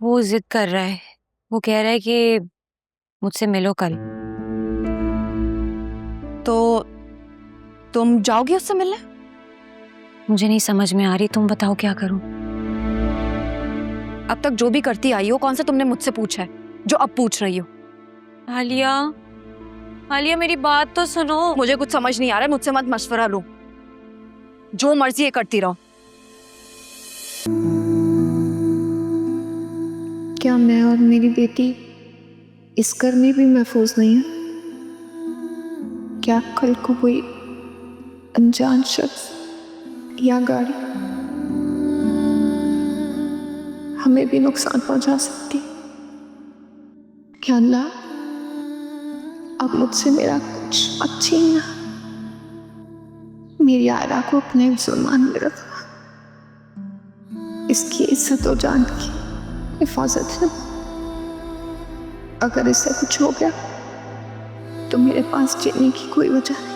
वो जिद कर रहा है। वो कह रहा है कि मुझसे मिलो कल। तो तुम जाओगी उससे मिलने? मुझे नहीं समझ में आ रही, तुम बताओ क्या करूं। अब तक जो भी करती आई हो, कौन सा तुमने मुझसे पूछा है जो अब पूछ रही हो? आलिया, आलिया मेरी बात तो सुनो। मुझे कुछ समझ नहीं आ रहा है, मुझसे मत मशवरा लो। जो मर्जी है करती रहो। क्या मैं और मेरी बेटी इस घर में भी महफूज नहीं है? क्या कल को कोई अनजान शख्स या गाड़ी हमें भी नुकसान पहुंचा सकती? क्या अल्लाह अब मुझसे मेरा कुछ मत छीनना। मेरी आयरा को अपने जुल्मान में रखा। इसकी इज्जत और जान की हिफाजत है। अगर इससे कुछ हो गया तो मेरे पास जीने की कोई वजह नहीं।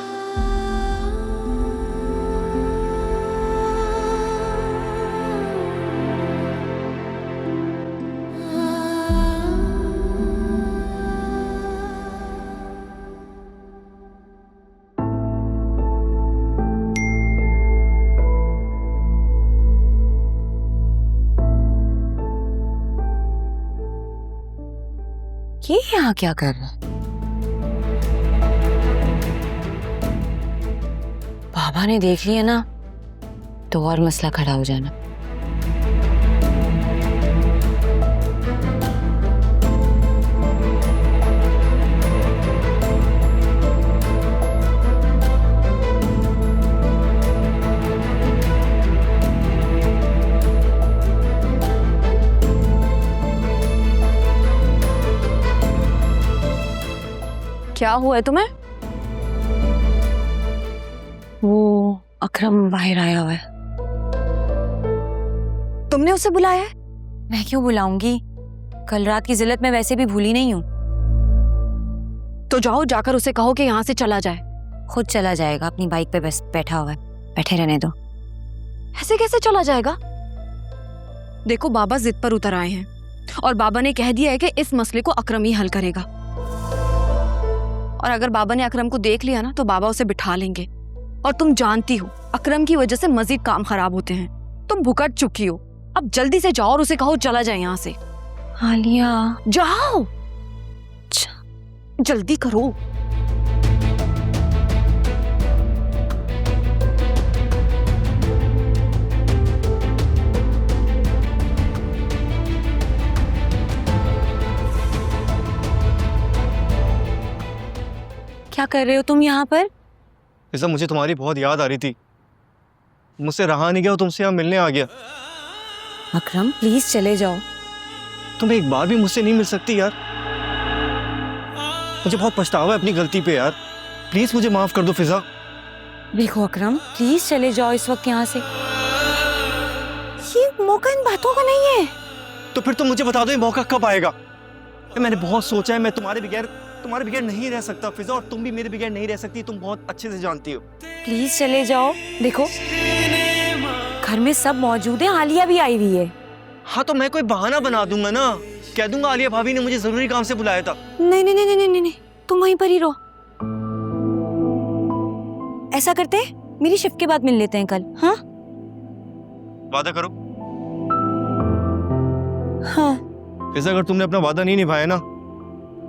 ये यहाँ क्या कर रहा है? बाबा ने देख लिया ना तो और मसला खड़ा हो जाना। क्या हुआ है तुम्हें? वो अकरम बाहर आया हुआ है। तुमने उसे बुलाया है? मैं क्यों बुलाऊंगी? कल रात की जिल्लत मैं वैसे भी भूली नहीं हूँ। तो जाओ, जाकर उसे कहो कि यहाँ से चला जाए। खुद चला जाएगा, अपनी बाइक पे बस बैठा हुआ है। बैठे रहने दो। ऐसे कैसे चला जाएगा? देखो, बाबा जिद पर उतर आए हैं और बाबा ने कह दिया है कि इस मसले को अकरम ही हल करेगा। और अगर बाबा ने अकरम को देख लिया ना तो बाबा उसे बिठा लेंगे। और तुम जानती हो अकरम की वजह से मजीद काम खराब होते हैं। तुम भुगत चुकी हो, अब जल्दी से जाओ और उसे कहो चला जाए यहाँ से। आलिया जाओ, जल्दी करो। क्या कर रहे हो तुम यहाँ पर? फिजा, मुझे तुम्हारी बहुत याद आ रही थी। मुझसे रहा नहीं गया और तुमसे यहाँ मिलने आ गया। अकरम प्लीज चले जाओ। तुम एक बार भी मुझसे नहीं मिल सकती यार। मुझे बहुत पछतावा है अपनी गलती पे यार। प्लीज मुझे माफ कर दो फिजा। देखो अकरम, प्लीज चले जाओ इस वक्त यहाँ से। ये मौका इन बातों का नहीं है। तो फिर तुम मुझे बता दो ये मौका कब आएगा। मैंने बहुत सोचा है, मैं तुम्हारे बगैर नहीं रह सकता फिजा, और तुम भी मेरे बगैर नहीं रह सकती। तुम बहुत अच्छे से जानती हो। प्लीज चले जाओ। देखो घर में सब मौजूद है, आलिया भी आई हुई है। हाँ तो मैं कोई बहाना बना दूंगा ना, कह दूंगा आलिया भाभी ने मुझे जरूरी काम से बुलाया था। नहीं नहीं नहीं नहीं नहीं नहीं, तुम वहीं पर ही रहो। ऐसा करते हैं, मेरी शिफ्ट के बाद मिल लेते हैं कल। हाँ वादा करो। हाँ। फिजा, अगर तुमने अपना वादा नहीं निभाया ना,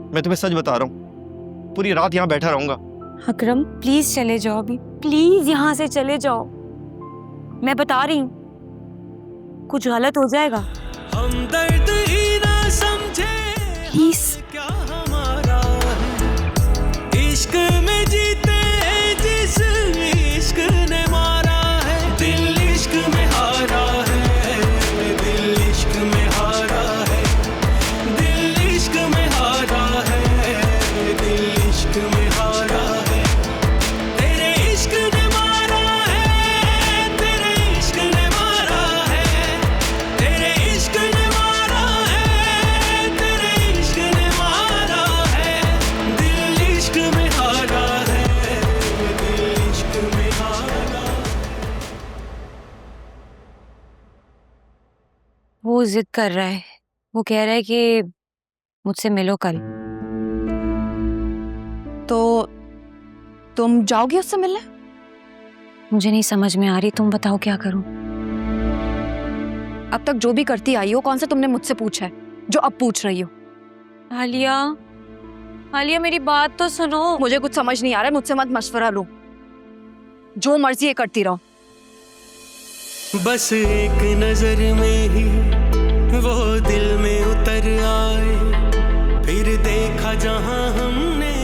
मैं तुम्हें सच बता रहा हूँ, पूरी रात यहाँ बैठा रहूंगा। अकरम प्लीज चले जाओ अभी, प्लीज यहाँ से चले जाओ। मैं बता रही हूँ कुछ गलत हो जाएगा। हम दर्द ही ना समझे प्लीज। क्या हमारा है, इश्क में जीते जिस इश्क ने मारा है। दिल इश्क में हारा है, दिल इश्क में हारा है, दिल इश्क में हारा है, दिल इश्क में हारा है। तेरे इश्क ने मारा है, तेरे इश्क ने मारा है, तेरे इश्क ने मारा है, तेरे इश्क ने मारा है। दिल इश्क में हारा है, दिल इश्क में हारा। वो जिद कर रहा है। वो कह रहा है कि मुझसे मिलो कल। तो तुम जाओगी उससे मिलने? मुझे नहीं समझ में आ रही, तुम बताओ क्या करूं। अब तक जो भी करती आई हो, कौन सा तुमने मुझसे पूछा है जो अब पूछ रही हो? आलिया, आलिया मेरी बात तो सुनो। मुझे कुछ समझ नहीं आ रहा है, मुझसे मत मशवरा लो, जो मर्जी ये करती रहो। बस एक नजर में ही वो दिल में उतर आए, फिर देखा जहां हमने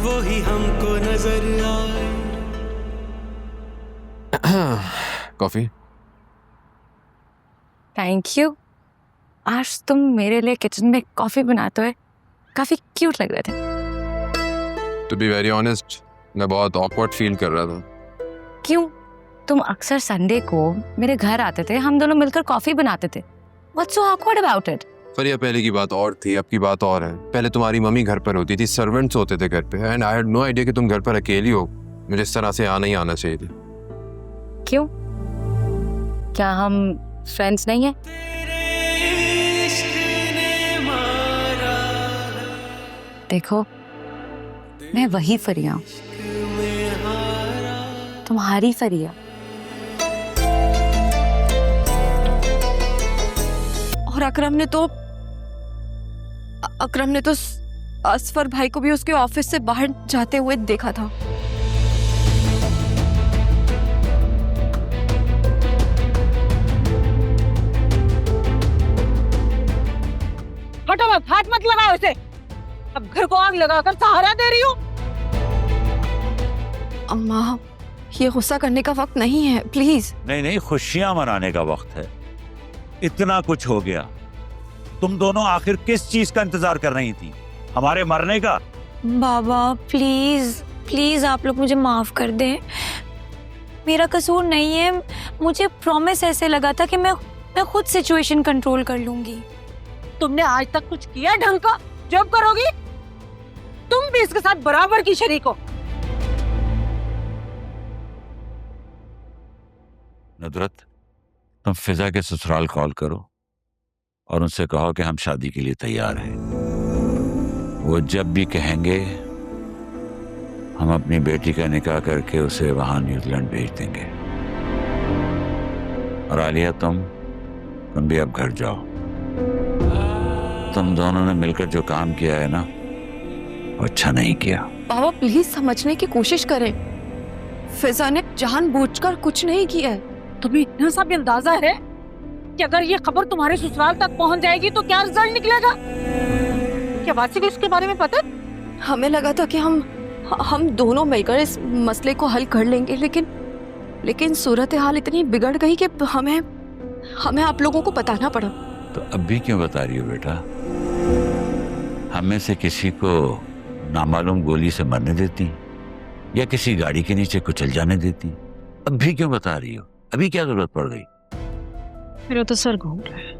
वो ही हमको नजर आए। कॉफी? Thank you. आज तुम मेरे लिए किचन में कॉफी बनाते हुए काफी क्यूट लग रहे थे। टू बी वेरी ऑनेस्ट, मैं बहुत ऑकवर्ड फील कर रहा था। क्यों? तुम अक्सर संडे को मेरे घर आते थे, हम दोनों मिलकर कॉफी बनाते थे। What's so awkward about it? पर यह पहले की बात और थी, अब की बात और है। पहले तुम्हारी मम्मी घर पर होती थी, सर्वेंट्स होते थे घर पे, and I had no idea कि तुम घर पर अकेली हो। मुझे इस तरह से आना ही आना चाहिए था। क्यों? क्या हम फ्रेंड्स नहीं हैं? देखो, मैं वही फरिया हूं, तुम्हारी फरिया। और अकरम ने तो असफर भाई को भी उसके ऑफिस से बाहर जाते हुए देखा था। हटो मत, हाथ मत लगाओ इसे। अब घर को आग लगाकर सहारा दे रही हो। अम्मा, ये गुस्सा करने का वक्त नहीं है, प्लीज। नहीं, खुशियां मनाने का वक्त है। इतना कुछ हो गया, तुम दोनों आखिर किस चीज का इंतजार कर रही थी? हमारे मरने का? बाबा प्लीज प्लीज, आप लोग मुझे माफ कर दें। मेरा कसूर नहीं है। मुझे प्रॉमिस ऐसे लगा था कि मैं खुद सिचुएशन कंट्रोल कर लूंगी। तुमने आज तक कुछ किया ढंग का? जब करोगी तुम भी इसके साथ बराबर की शरीक हो। नुदरत, तुम फिजा के ससुराल कॉल करो और उनसे कहो कि हम शादी के लिए तैयार हैं। वो जब भी कहेंगे हम अपनी बेटी का निकाह करके उसे वहां न्यूजीलैंड भेज देंगे। और आलिया, तुम भी अब घर जाओ। तुम दोनों ने मिलकर जो काम किया है ना, वो अच्छा नहीं किया। बाबा प्लीज समझने की कोशिश करें। फिजा ने जानबूझकर कुछ नहीं किया है। तुम्हें इतना सा भी अंदाजा है कि अगर ये खबर तुम्हारे ससुराल तक पहुंच जाएगी तो क्या रिजल्ट निकलेगा? क्या वासी को इसके बारे में पता? हमें लगा था कि हम दोनों मिलकर इस मसले को हल कर लेंगे, लेकिन सूरत हाल इतनी बिगड़ गई कि हमें आप लोगों को बताना पड़ा। तो अब भी क्यों बता रही हो बेटा? हमें से किसी को नामालूम गोली से मरने देती या किसी गाड़ी के नीचे कुचल जाने देती? अब भी क्यों बता रही हो? अभी क्या जरूरत पड़ गई? मेरा तो सर घूम रहा है,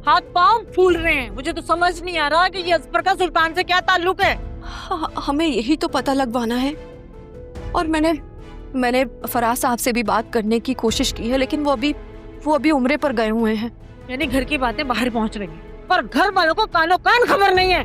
हाथ पांव फूल रहे हैं। मुझे तो समझ नहीं आ रहा कि ये असफर का सुल्तान से क्या ताल्लुक है। हमें यही तो पता लगवाना है। और मैंने फराज साहब से भी बात करने की कोशिश की है, लेकिन वो अभी उम्रे पर गए हुए हैं। यानी घर की बातें बाहर पहुंच रही हैं, पर घर वालों को कानो कान खबर नहीं है।